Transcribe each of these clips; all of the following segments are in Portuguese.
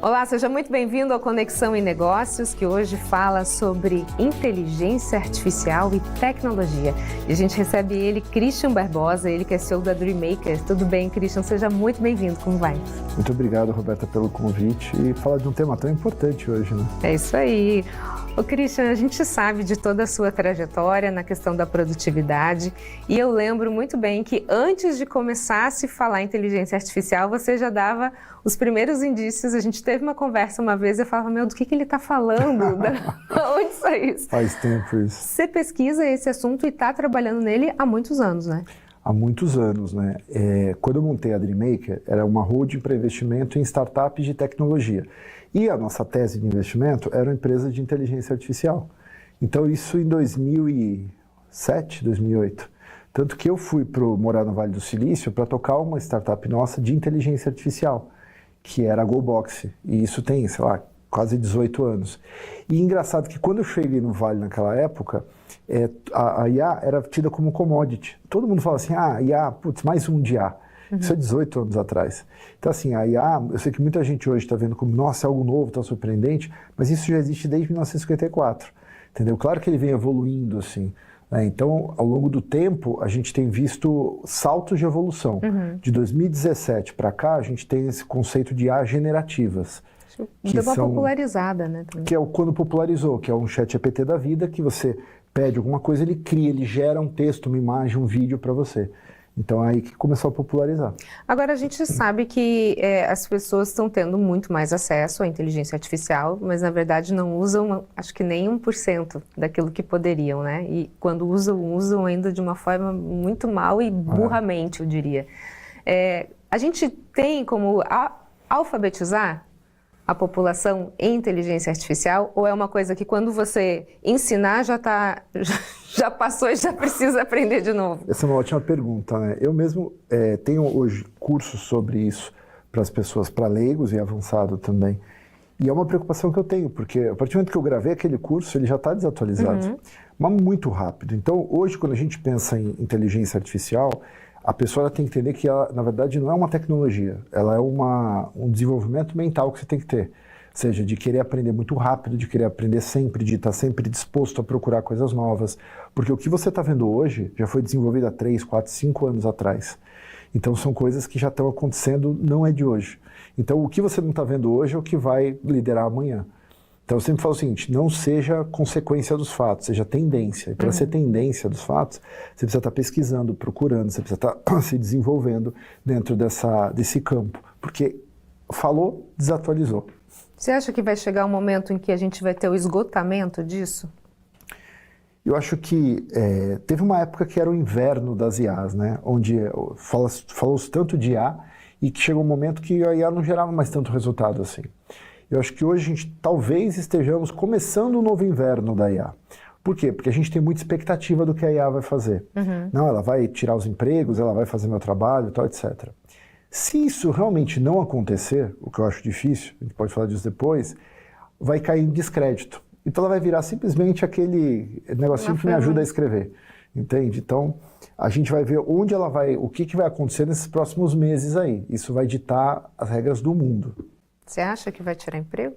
Olá, seja muito bem-vindo ao Conexão em Negócios, que hoje fala sobre inteligência artificial e tecnologia. E a gente recebe ele, Christian Barbosa, ele que é CEO da Dreammaker. Tudo bem, Christian? Seja muito bem-vindo. Como vai? Muito obrigado, Roberta, pelo convite e falar de um tema tão importante hoje, né? É isso aí. Ô Christian, a gente sabe de toda a sua trajetória na questão da produtividade e eu lembro muito bem que antes de começar a se falar em inteligência artificial, você já dava os primeiros indícios. A gente teve uma conversa uma vez e eu falava, meu, do que ele está falando? Onde saiu isso? Faz tempo isso. Você pesquisa esse assunto e está trabalhando nele há muitos anos, né? Há muitos anos, né? Quando eu montei a Dreammaker, era uma holding para investimento em startups de tecnologia. E a nossa tese de investimento era uma empresa de inteligência artificial. Então, isso em 2007, 2008. Tanto que eu fui morar no Vale do Silício para tocar uma startup nossa de inteligência artificial, que era a GoBox. E isso tem, sei lá, quase 18 anos. E engraçado que quando eu cheguei no Vale naquela época, a IA era tida como commodity. Todo mundo fala assim, IA, putz, mais um de IA. Isso é 18 anos atrás. Então, assim, a IA, eu sei que muita gente hoje está vendo como, nossa, é algo novo, tão surpreendente, mas isso já existe desde 1954, entendeu? Claro que ele vem evoluindo, assim, né? Então, ao longo do tempo, a gente tem visto saltos de evolução. De 2017 para cá, a gente tem esse conceito de IA generativas. Deu uma popularizada, né? Também. Que é quando popularizou, que é um chat GPT da vida, que você pede alguma coisa, ele cria, ele gera um texto, uma imagem, um vídeo para você. Então, é aí que começou a popularizar. Agora, a gente sabe que as pessoas estão tendo muito mais acesso à inteligência artificial, mas, na verdade, não usam, acho que nem 1% daquilo que poderiam, né? E quando usam ainda de uma forma muito mal e burramente, eu diria. A gente tem como alfabetizar a população em inteligência artificial, ou é uma coisa que quando você ensinar já passou e já precisa aprender de novo? Essa é uma ótima pergunta, né? Eu mesmo tenho hoje cursos sobre isso para as pessoas, para leigos e avançado também. E é uma preocupação que eu tenho, porque a partir do momento que eu gravei aquele curso, ele já está desatualizado, mas muito rápido. Então, hoje, quando a gente pensa em inteligência artificial, a pessoa tem que entender que ela, na verdade, não é uma tecnologia, ela é um desenvolvimento mental que você tem que ter. Ou seja, de querer aprender muito rápido, de querer aprender sempre, de estar sempre disposto a procurar coisas novas. Porque o que você está vendo hoje já foi desenvolvido há 3, 4, 5 anos atrás. Então são coisas que já estão acontecendo, não é de hoje. Então o que você não está vendo hoje é o que vai liderar amanhã. Então eu sempre falo o seguinte, não seja consequência dos fatos, seja tendência. E para ser tendência dos fatos, você precisa estar pesquisando, procurando, você precisa estar se desenvolvendo dentro desse campo. Porque falou, desatualizou. Você acha que vai chegar um momento em que a gente vai ter o esgotamento disso? Eu acho que teve uma época que era o inverno das IAs, né? Onde falou-se tanto de IA e que chegou um momento que a IA não gerava mais tanto resultado assim. Eu acho que hoje a gente talvez estejamos começando um novo inverno da IA. Por quê? Porque a gente tem muita expectativa do que a IA vai fazer. Não, ela vai tirar os empregos, ela vai fazer meu trabalho, tal, etc. Se isso realmente não acontecer, o que eu acho difícil, a gente pode falar disso depois, vai cair em descrédito. Então ela vai virar simplesmente aquele negocinho que me ajuda a escrever. Entende? Então a gente vai ver onde ela vai, o que vai acontecer nesses próximos meses aí. Isso vai ditar as regras do mundo. Você acha que vai tirar emprego?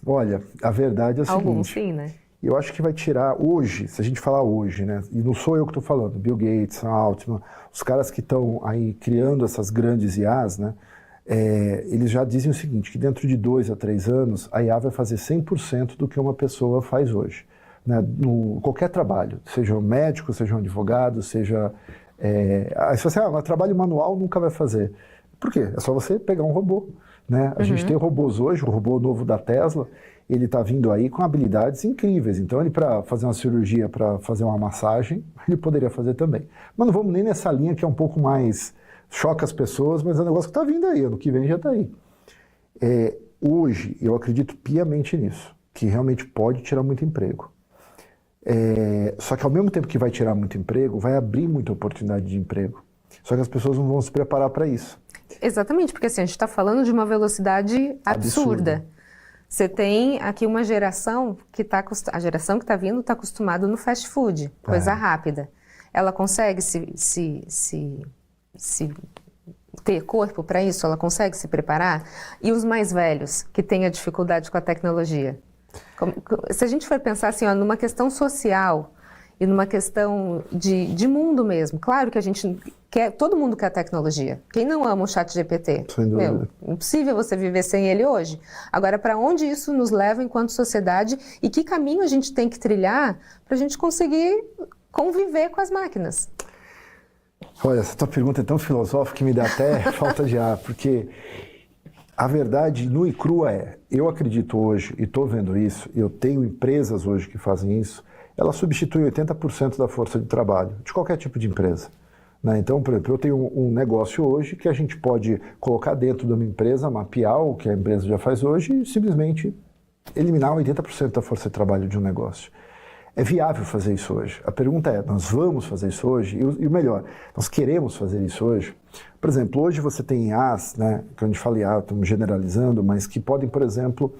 Olha, a verdade é o seguinte... Alguns sim, né? Eu acho que vai tirar hoje, se a gente falar hoje, né? E não sou eu que estou falando, Bill Gates, Altman, os caras que estão aí criando essas grandes IAs, né? Eles já dizem o seguinte, que dentro de 2 a 3 anos, a IA vai fazer 100% do que uma pessoa faz hoje. Né? Qualquer trabalho, seja um médico, seja um advogado, seja... Aí você fala assim, trabalho manual nunca vai fazer. Por quê? É só você pegar um robô. Né? A gente tem robôs hoje, o robô novo da Tesla, ele está vindo aí com habilidades incríveis. Então, ele para fazer uma cirurgia, para fazer uma massagem, ele poderia fazer também. Mas não vamos nem nessa linha que é um pouco mais... choca as pessoas, mas é um negócio que está vindo aí, ano que vem já está aí. Hoje, eu acredito piamente nisso, que realmente pode tirar muito emprego. Só que ao mesmo tempo que vai tirar muito emprego, vai abrir muita oportunidade de emprego. Só que as pessoas não vão se preparar para isso. Exatamente, porque assim, a gente está falando de uma velocidade absurda. Você tem aqui uma geração que a geração que está vindo está acostumada no fast food, coisa rápida. Ela consegue se ter corpo para isso? Ela consegue se preparar? E os mais velhos, que têm a dificuldade com a tecnologia? Se a gente for pensar assim, ó, numa questão social e numa questão de mundo mesmo, claro que a gente quer, todo mundo quer tecnologia. Quem não ama o ChatGPT? Sem dúvida. Impossível você viver sem ele hoje. Agora, para onde isso nos leva enquanto sociedade e que caminho a gente tem que trilhar para a gente conseguir conviver com as máquinas? Olha, essa tua pergunta é tão filosófica que me dá até falta de ar, porque a verdade nua e crua é, eu acredito hoje, e estou vendo isso, eu tenho empresas hoje que fazem isso, elas substituem 80% da força de trabalho, de qualquer tipo de empresa. Né? Então, por exemplo, eu tenho um negócio hoje que a gente pode colocar dentro de uma empresa, mapear o que a empresa já faz hoje e simplesmente eliminar 80% da força de trabalho de um negócio. É viável fazer isso hoje. A pergunta é, nós vamos fazer isso hoje? E o melhor, nós queremos fazer isso hoje? Por exemplo, hoje você tem IAs, né, que a gente fala IA, estamos generalizando, mas que podem, por exemplo,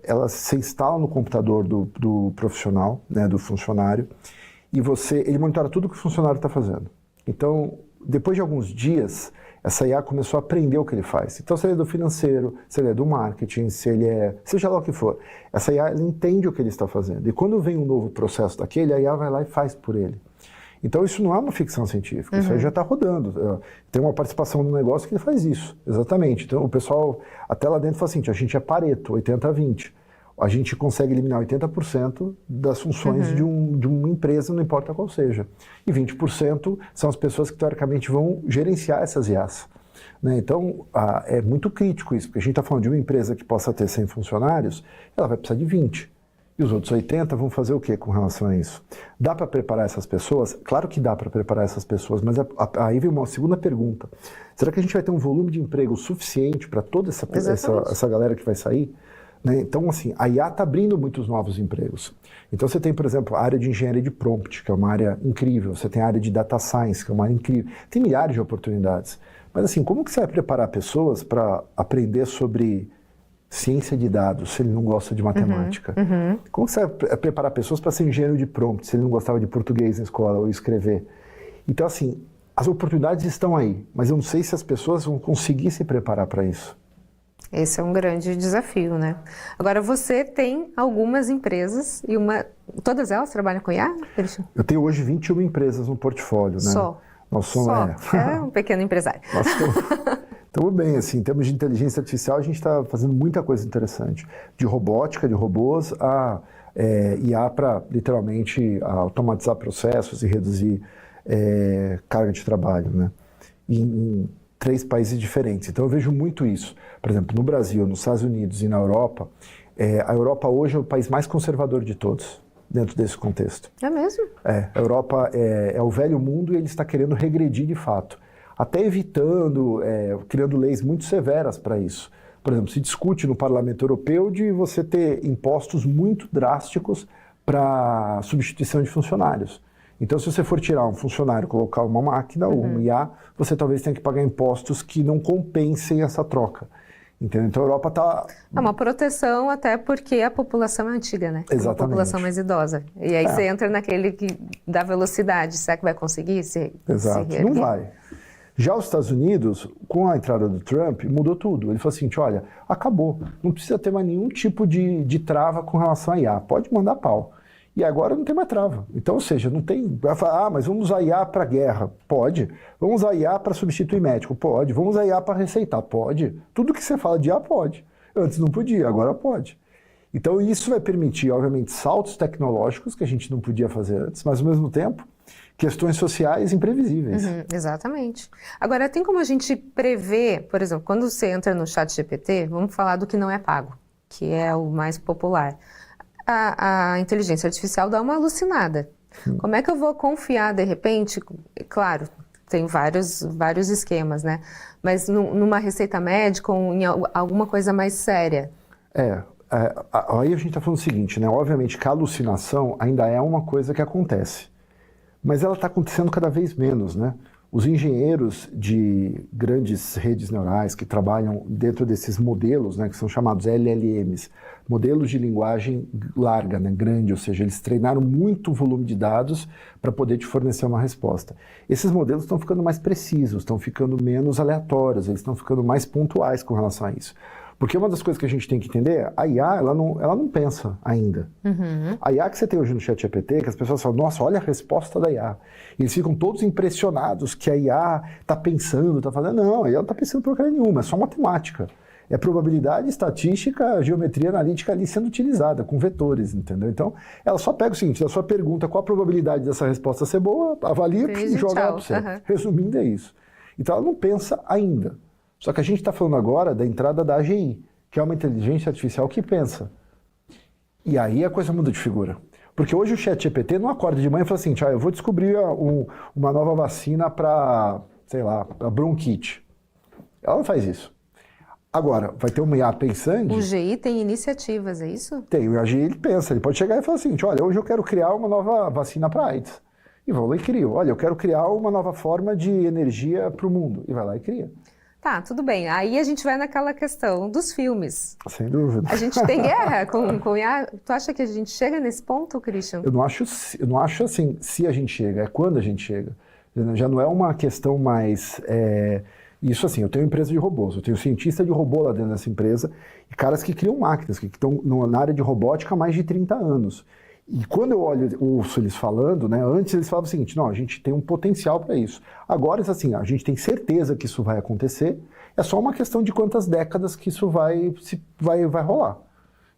elas se instalam no computador do profissional, né, do funcionário, e ele monitora tudo que o funcionário está fazendo. Então, depois de alguns dias, essa IA começou a aprender o que ele faz. Então, se ele é do financeiro, se ele é do marketing, se ele é... seja lá o que for. Essa IA, ela entende o que ele está fazendo. E quando vem um novo processo daquele, a IA vai lá e faz por ele. Então, isso não é uma ficção científica. Isso aí já está rodando. Tem uma participação no negócio que ele faz isso. Exatamente. Então, o pessoal, até lá dentro, fala assim, a gente é Pareto, 80-20. A gente consegue eliminar 80% das funções de uma empresa, não importa qual seja. E 20% são as pessoas que, teoricamente, vão gerenciar essas IAs. Né? Então, é muito crítico isso, porque a gente está falando de uma empresa que possa ter 100 funcionários, ela vai precisar de 20. E os outros 80 vão fazer o quê com relação a isso? Dá para preparar essas pessoas? Claro que dá para preparar essas pessoas, mas aí vem uma segunda pergunta. Será que a gente vai ter um volume de emprego suficiente para toda essa galera que vai sair? Né? Então, assim, a IA está abrindo muitos novos empregos. Então, você tem, por exemplo, a área de engenharia de prompt, que é uma área incrível. Você tem a área de data science, que é uma área incrível. Tem milhares de oportunidades. Mas, assim, como que você vai preparar pessoas para aprender sobre ciência de dados, se ele não gosta de matemática? Como que você vai preparar pessoas para ser engenheiro de prompt, se ele não gostava de português na escola ou escrever? Então, assim, as oportunidades estão aí, mas eu não sei se as pessoas vão conseguir se preparar para isso. Esse é um grande desafio, né? Agora, você tem algumas empresas e todas elas trabalham com IA, Christian? Eu tenho hoje 21 empresas no portfólio, né? Só? Nós somos, É um pequeno empresário. Nós estamos bem, assim, em termos de inteligência artificial, a gente está fazendo muita coisa interessante. De robótica, de robôs, a IA para, literalmente, automatizar processos e reduzir carga de trabalho, né? Em 3 países diferentes. Então eu vejo muito isso. Por exemplo, no Brasil, nos Estados Unidos e na Europa, a Europa hoje é o país mais conservador de todos, dentro desse contexto. É mesmo? A Europa é o velho mundo e ele está querendo regredir de fato. Até evitando, criando leis muito severas para isso. Por exemplo, se discute no Parlamento Europeu de você ter impostos muito drásticos para substituição de funcionários. Então, se você for tirar um funcionário e colocar uma máquina ou um IA, você talvez tenha que pagar impostos que não compensem essa troca. Entendeu? Então, a Europa está... É uma proteção até porque a população é antiga, né? Exatamente. É uma população mais idosa. E aí você entra naquele da velocidade. Será que vai conseguir se não vai. Já os Estados Unidos, com a entrada do Trump, mudou tudo. Ele falou assim, olha, acabou. Não precisa ter mais nenhum tipo de trava com relação a IA. Pode mandar pau. E agora não tem mais trava. Então, ou seja, não tem... Vai falar, mas vamos usar IA para guerra. Pode. Vamos usar IA para substituir médico. Pode. Vamos usar IA para receitar. Pode. Tudo que você fala de IA pode. Antes não podia, agora pode. Então, isso vai permitir, obviamente, saltos tecnológicos que a gente não podia fazer antes, mas, ao mesmo tempo, questões sociais imprevisíveis. Exatamente. Agora, tem como a gente prever, por exemplo, quando você entra no ChatGPT, vamos falar do que não é pago, que é o mais popular. A inteligência artificial dá uma alucinada. Como é que eu vou confiar, de repente? Claro, tem vários esquemas, né? Mas numa receita médica ou em alguma coisa mais séria. Aí a gente está falando o seguinte, né? Obviamente que a alucinação ainda é uma coisa que acontece. Mas ela está acontecendo cada vez menos, né? Os engenheiros de grandes redes neurais que trabalham dentro desses modelos, né, que são chamados LLMs, modelos de linguagem larga, né, grande, ou seja, eles treinaram muito volume de dados para poder te fornecer uma resposta. Esses modelos estão ficando mais precisos, estão ficando menos aleatórios, eles estão ficando mais pontuais com relação a isso. Porque uma das coisas que a gente tem que entender é a IA, ela não pensa ainda. A IA que você tem hoje no ChatGPT, que as pessoas falam, nossa, olha a resposta da IA. E eles ficam todos impressionados que a IA está pensando, está fazendo. Não, a IA não está pensando porcaria nenhuma, é só matemática. É probabilidade, estatística, geometria analítica ali sendo utilizada, com vetores, entendeu? Então, ela só pega o seguinte, a sua pergunta, qual a probabilidade dessa resposta ser boa, avalia e joga lá para você. Resumindo, é isso. Então, ela não pensa ainda. Só que a gente está falando agora da entrada da AGI, que é uma inteligência artificial que pensa. E aí a coisa muda de figura. Porque hoje o ChatGPT não acorda de manhã e fala assim, eu vou descobrir uma nova vacina para, sei lá, para bronquite. Ela não faz isso. Agora, vai ter uma IA pensante... O GI tem iniciativas, é isso? Tem, o AGI ele pensa, ele pode chegar e falar assim, olha, hoje eu quero criar uma nova vacina para AIDS. E vai lá e cria. Olha, eu quero criar uma nova forma de energia para o mundo. E vai lá e cria. Tá, tudo bem. Aí a gente vai naquela questão dos filmes. Sem dúvida. A gente tem guerra com IA. Tu acha que a gente chega nesse ponto, Christian? Eu não acho assim, se a gente chega, é quando a gente chega. Já não é uma questão mais... Isso assim, eu tenho empresa de robôs, eu tenho cientista de robô lá dentro dessa empresa e caras que criam máquinas, que estão na área de robótica há mais de 30 anos. E quando eu ouço eles falando, né, antes eles falavam o seguinte, não, a gente tem um potencial para isso. Agora, assim, a gente tem certeza que isso vai acontecer, é só uma questão de quantas décadas que isso vai rolar.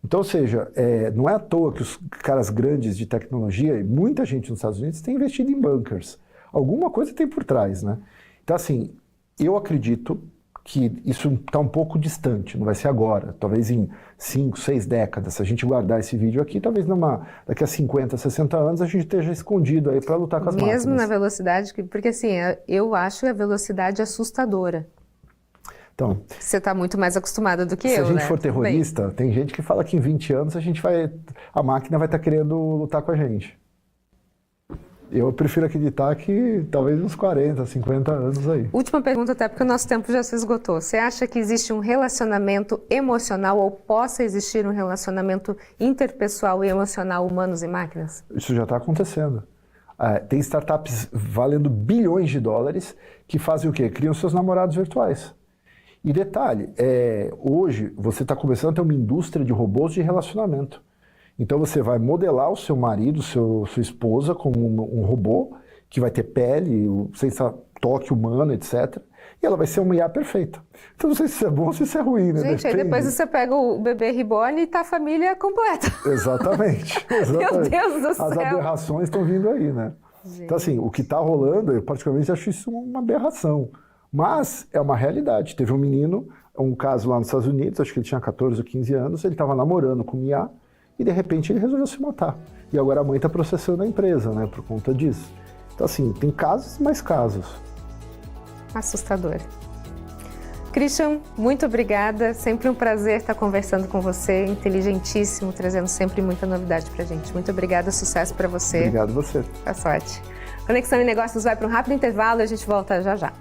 Então, ou seja, não é à toa que os caras grandes de tecnologia, e muita gente nos Estados Unidos, tem investido em bunkers. Alguma coisa tem por trás, né? Então, assim, eu acredito que isso está um pouco distante, não vai ser agora, talvez em 5, 6 décadas, se a gente guardar esse vídeo aqui, talvez daqui a 50, 60 anos a gente esteja escondido aí para lutar com as máquinas. Mesmo na velocidade, porque assim, eu acho a velocidade assustadora. Então, você está muito mais acostumada do que eu, se a gente né? for terrorista, tem gente que fala que em 20 anos a máquina vai estar querendo lutar com a gente. Eu prefiro acreditar que talvez uns 40, 50 anos aí. Última pergunta, até porque o nosso tempo já se esgotou. Você acha que existe um relacionamento emocional ou possa existir um relacionamento interpessoal e emocional humanos e máquinas? Isso já está acontecendo. Tem startups valendo bilhões de dólares que fazem o quê? Criam seus namorados virtuais. E detalhe, hoje você está começando a ter uma indústria de robôs de relacionamento. Então você vai modelar o seu marido, sua esposa como um robô que vai ter pele, toque humano, etc. E ela vai ser uma IA perfeita. Então não sei se isso é bom ou se isso é ruim, né? Gente, aí depois você pega o bebê reborn e tá a família completa. Exatamente. Meu Deus do céu. As aberrações estão vindo aí, né? Gente. Então assim, o que está rolando, eu particularmente acho isso uma aberração. Mas é uma realidade. Teve um menino, um caso lá nos Estados Unidos, acho que ele tinha 14 ou 15 anos, ele estava namorando com IA, e de repente ele resolveu se matar. E agora a mãe está processando a empresa, né, por conta disso. Então assim, tem casos e mais casos. Assustador. Christian, muito obrigada. Sempre um prazer estar conversando com você. Inteligentíssimo, trazendo sempre muita novidade pra gente. Muito obrigada, sucesso para você. Obrigado a você. Boa sorte. Conexão em Negócios vai para um rápido intervalo e a gente volta já já.